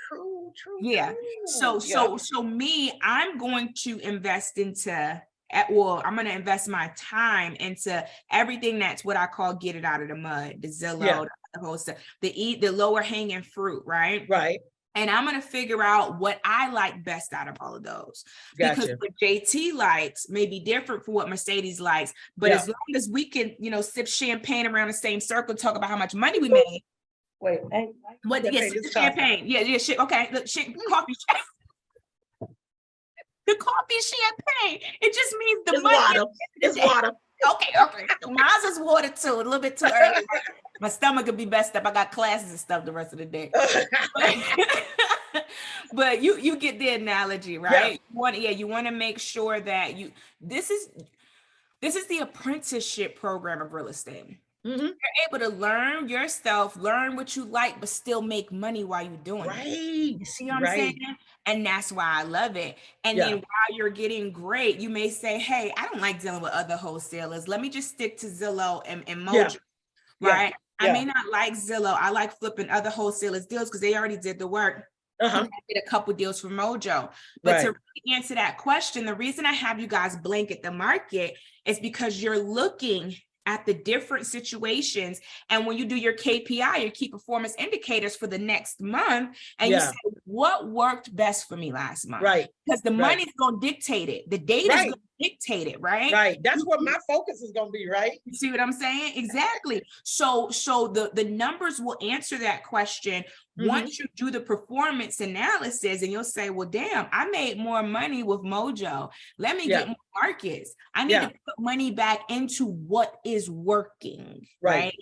True. Yeah. So me, I'm going to invest into, I'm going to invest my time into everything that's what I call get it out of the mud, the Zillow, the wholesale, the lower hanging fruit, right? Right. And I'm going to figure out what I like best out of all of those. Gotcha. Because what JT likes may be different from what Mercedes likes. But as long as we can, sip champagne around the same circle, talk about how much money we made. Wait, champagne. Yeah, shit. Okay, look, coffee. The coffee champagne. It just means the money. Water. It's water. Okay. Mine's is water too. A little bit too early. My stomach could be messed up. I got classes and stuff the rest of the day. But you get the analogy, right? You want to make sure that this is the apprenticeship program of real estate. You're able to learn yourself, learn what you like, but still make money while you're doing it. You see what I'm saying? And that's why I love it. And then while you're getting great, you may say, hey, I don't like dealing with other wholesalers. Let me just stick to Zillow and Mojo, right? I may not like Zillow. I like flipping other wholesalers' deals because they already did the work. I did a couple deals for Mojo. But to really answer that question, the reason I have you guys blanket the market is because you're looking at the different situations. And when you do your KPI, your key performance indicators for the next month, and you say, what worked best for me last month? Right. Because the money's going to dictate it. The data is going to dictate it, right? Right. That's what my focus is going to be, right? You see what I'm saying? Exactly. So the numbers will answer that question once you do the performance analysis, and you'll say, well, damn, I made more money with Mojo. Let me get more markets. I need to put money back into what is working, right?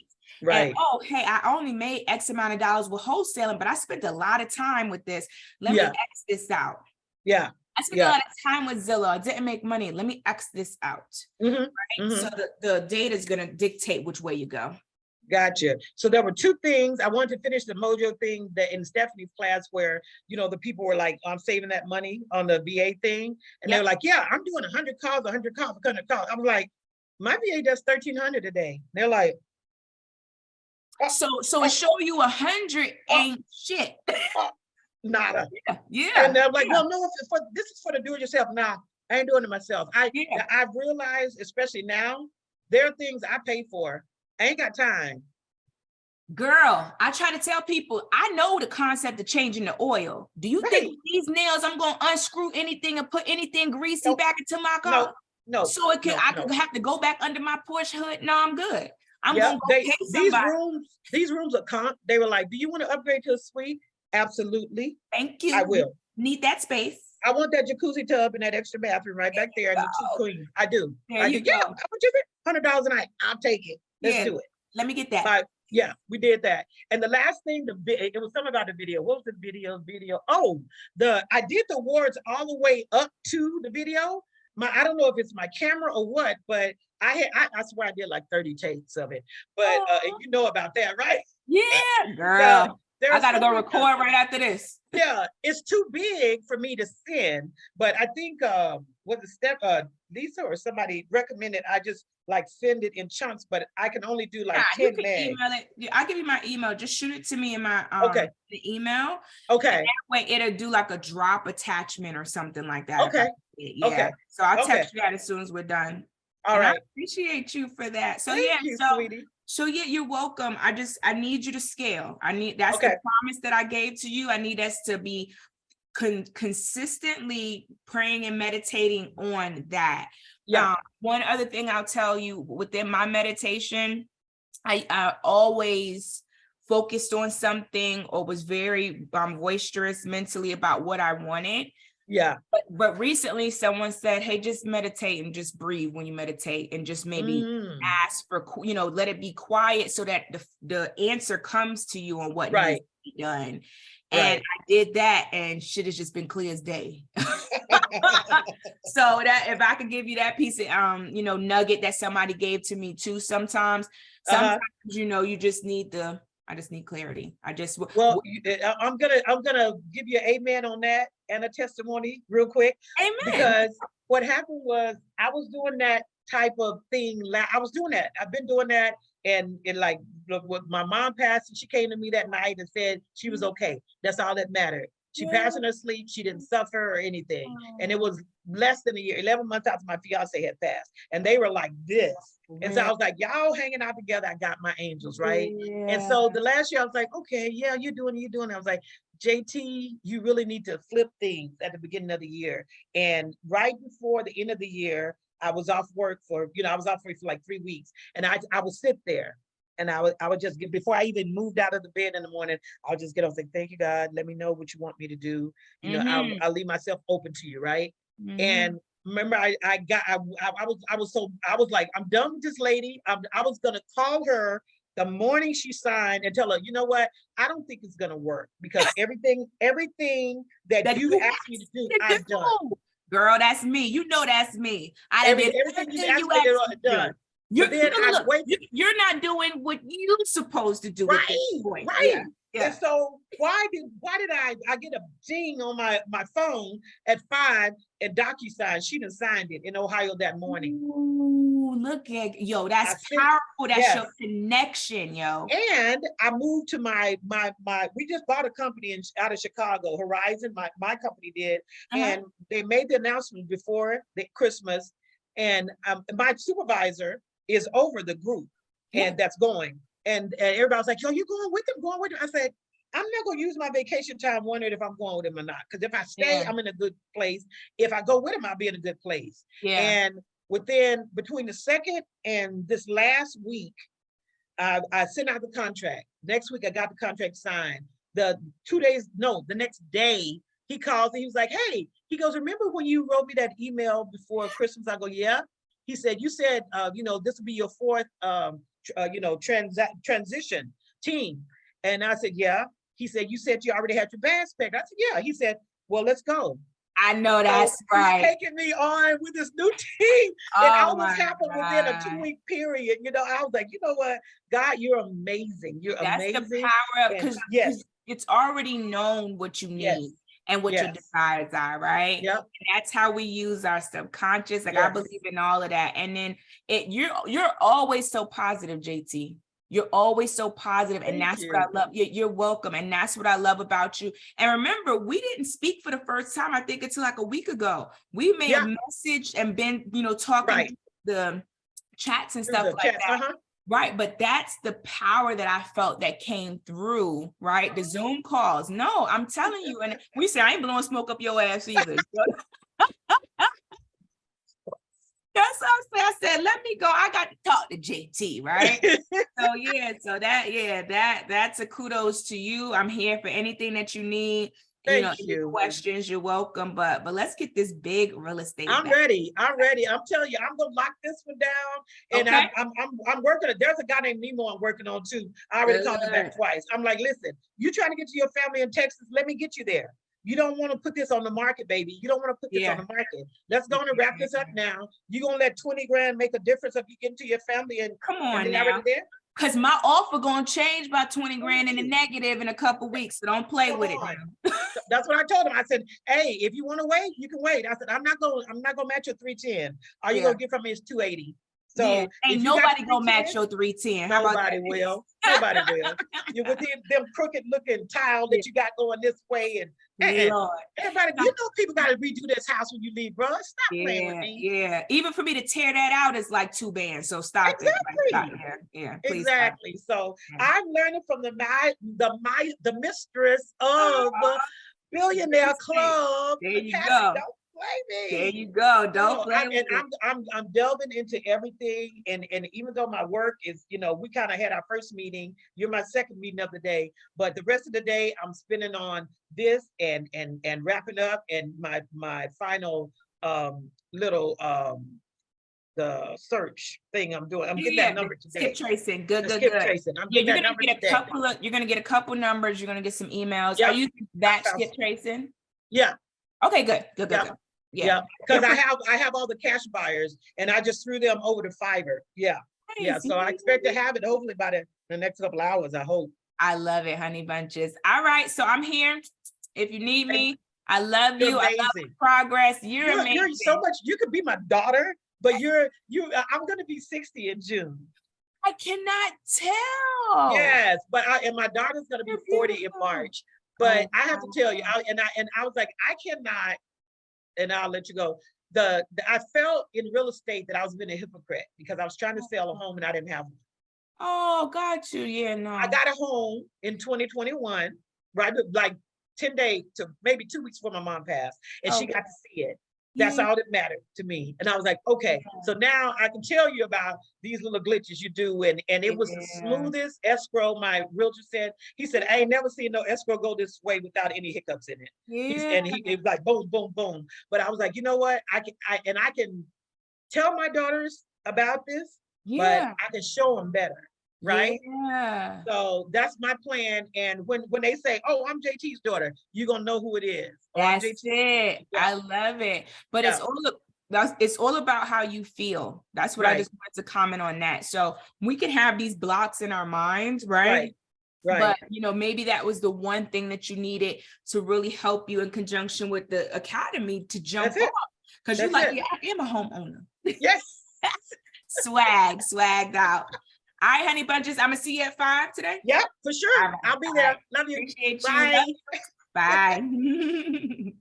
And Right. oh, hey, I only made X amount of dollars with wholesaling, but I spent a lot of time with this. Let me Yeah. X this out. Yeah. I spent a Yeah. lot of time with Zillow. I didn't make money. Let me X this out. Mm-hmm. Right? Mm-hmm. So the data is going to dictate which way you go. Gotcha. So there were two things. I wanted to finish the mojo thing that in Stephanie's class where, you know, the people were like, I'm saving that money on the VA thing. And they were like, yeah, I'm doing 100 calls, 100 calls, 100 calls. I'm like, my VA does 1,300 a day. They're like, so it show you 100 ain't shit. Nada. Yeah. And they're like, well, no, this is for the do-it-yourself. Nah, I ain't doing it myself. I've realized, especially now, there are things I pay for. I ain't got time. Girl, I try to tell people, I know the concept of changing the oil. Do you think with these nails, I'm going to unscrew anything and put anything greasy back into my car? No. So I could have to go back under my Porsche hood. No, I'm good. I'm going to go pay somebody. These rooms are comp. They were like, do you want to upgrade to a suite? Absolutely. Thank you. I will. Need that space. I want that jacuzzi tub and that extra bathroom right back there and the two queens. I do. There you go. Yeah, how much is it? $100 a night. I'll take it. Let's do it. Let me get that. But yeah, we did that. And the last thing, it was something about the video. What was the video? Oh, I did the awards all the way up to the video. I don't know if it's my camera or what, but I swear I did like 30 takes of it. But and you know about that, right? Yeah, girl. I gotta go record right after this. Yeah, it's too big for me to send, but I think Lisa or somebody recommended I just like send it in chunks, but I can only do like 10 meg. Email it. I'll give you my email. Just shoot it to me in my the email. Okay. And that way it'll do like a drop attachment or something like that. Okay. Yeah. Okay. So I'll text you that as soon as we're done. All right. I appreciate you for that. So Thank you, sweetie. So yeah, you're welcome. I need you to scale. That's the promise that I gave to you. I need us to be consistently praying and meditating on that. Yeah. One other thing I'll tell you within my meditation, I always focused on something or was very boisterous mentally about what I wanted. Yeah. But recently someone said, hey, just meditate and just breathe when you meditate and just maybe ask for, let it be quiet so that the answer comes to you on what needs to be done. And I did that and shit has just been clear as day. So that if I could give you that piece of, nugget that somebody gave to me too, sometimes, you just need I just need clarity. I'm gonna give you an amen on that and a testimony real quick. Amen. Because what happened was I was doing that type of thing. I was doing that. I've been doing that. And like when my mom passed, and she came to me that night and said she was okay. That's all that mattered. She passed in her sleep. She didn't suffer or anything. And it was less than a year, 11 months after my fiance had passed. And they were like this. And so I was like, y'all hanging out together. I got my angels, right? Yeah. And so the last year I was like, okay, yeah, you're doing it. I was like, JT, you really need to flip things at the beginning of the year. And right before the end of the year, I was off work for like 3 weeks. And I would sit there and I would just get, before I even moved out of the bed in the morning, I'll just get up and say, thank you, God. Let me know what you want me to do. I'll leave myself open to you, right? And remember, I was like, I'm done with this lady. I was gonna call her the morning she signed and tell her, you know what? I don't think it's gonna work because everything that you asked me to do, I've done. Girl, that's me. You know that's me. Everything you asked me to do, done. You're not doing what you're supposed to do. Right. Yeah. And so why did I get a ding on my phone at 5 at DocuSign? She done signed it in Ohio that morning. Ooh, look at that's powerful. That's your connection, yo. And I moved to my we just bought a company out of Chicago, Horizon. My company did, and they made the announcement before the Christmas. And my supervisor is over the group, and that's going. And everybody was like, yo, you going with him? I said, I'm not going to use my vacation time wondering if I'm going with him or not. Because if I stay, I'm in a good place. If I go with him, I'll be in a good place. Yeah. And between the second and this last week, I sent out the contract. Next week, I got the contract signed. The next day, he calls and he was like, hey, he goes, remember when you wrote me that email before Christmas? I go, yeah. He said, you said, this will be your fourth transition team. And I said, yeah. He said, you said you already had your bags packed. I said, yeah. He said, well, let's go. I know that's so right. He's taking me on with this new team. And all this happened within a 2-week period. I was like, you know what? God, you're amazing. You're amazing. That's the power of, because it's already known what you need and what your desires are, right? Yep. And that's how we use our subconscious. Like I believe in all of that. And then you're always so positive, JT. You're always so positive, and that's what I love. You're welcome, and that's what I love about you. And remember, we didn't speak for the first time, I think, until like a week ago. We may have messaged and been, talking the chats and stuff like that. Right. But that's the power that I felt that came through, right? The Zoom calls. No, I'm telling you. And we say, I ain't blowing smoke up your ass either. That's what I said, let me go. I got to talk to JT, right? That's a kudos to you. I'm here for anything that you need. Thank you. Questions, you're welcome. But let's get this big real estate. I'm ready. I'm telling you, I'm gonna lock this one down. And I'm working. There's a guy named Nemo I'm working on too. I already called him back twice. I'm like, listen, you trying to get to your family in Texas? Let me get you there. You don't want to put this on the market, baby. You don't want to put this on the market. Let's go and wrap this up now. You're going to let 20 grand make a difference if you get into your family and come on and now. Already there? Because my offer going to change by 20 grand in the negative in a couple weeks. So don't play with it now. That's what I told him. I said, hey, if you want to wait, you can wait. I said, I'm not going to match your 310. All you're going to get from me is 280. So ain't nobody gonna match your 310. Nobody will. Nobody will. You're with them crooked looking tile that you got going this way, and everybody, people got to redo this house when you leave, bro. Stop playing with me. Yeah, even for me to tear that out is like 2 bands. So stop it. Yeah, please. Exactly. So I'm learning from the mistress of Billionaire Club. There you go. There you go. Don't play with it. I'm delving into everything, and even though my work is, we kind of had our first meeting. You're my second meeting of the day, but the rest of the day I'm spending on this and wrapping up, and my final little the search thing I'm doing. I'm getting that number today. Skip tracing. Good. Tracing. You're gonna get a couple numbers. You're gonna get some emails. Are you that skip tracing? Yeah. Okay, good. Yeah, because I have all the cash buyers, and I just threw them over to Fiverr. Yeah. So I expect to have it hopefully by the next couple of hours. I hope. I love it, honey bunches. All right, so I'm here if you need me. I love you. Amazing. I love progress. You're amazing. You're so much. You could be my daughter, but I'm going to be 60 in June. I cannot tell. Yes, but and my daughter's going to be 40 in March. But I have to tell you, I was like, I cannot. And I'll let you go. I felt in real estate that I was being a hypocrite because I was trying to sell a home and I didn't have one. Oh, got you. Yeah, no. I got a home in 2021, right? Like 10 days to maybe 2 weeks before my mom passed, and she got to see it. That's all that mattered to me. And I was like, okay, so now I can tell you about these little glitches you do. And it was the smoothest escrow. My realtor said, he said, I ain't never seen no escrow go this way without any hiccups in it. It was like boom, boom, boom. But I was like, you know what? I can tell my daughters about this, but I can show them better. Right? Yeah. So that's my plan. And when they say, oh, I'm JT's daughter, you're going to know who it is. That's it. Yeah. I love it. But it's all about how you feel. That's what I just wanted to comment on that. So we can have these blocks in our minds, right? But maybe that was the one thing that you needed to really help you in conjunction with the academy to jump up. Because you're like, yeah, I am a homeowner. Yes. Swagged out. All right, honey bunches. I'm gonna see you at 5 today. Yeah, for sure. I'll be there. Love you. Appreciate Bye. you. Bye.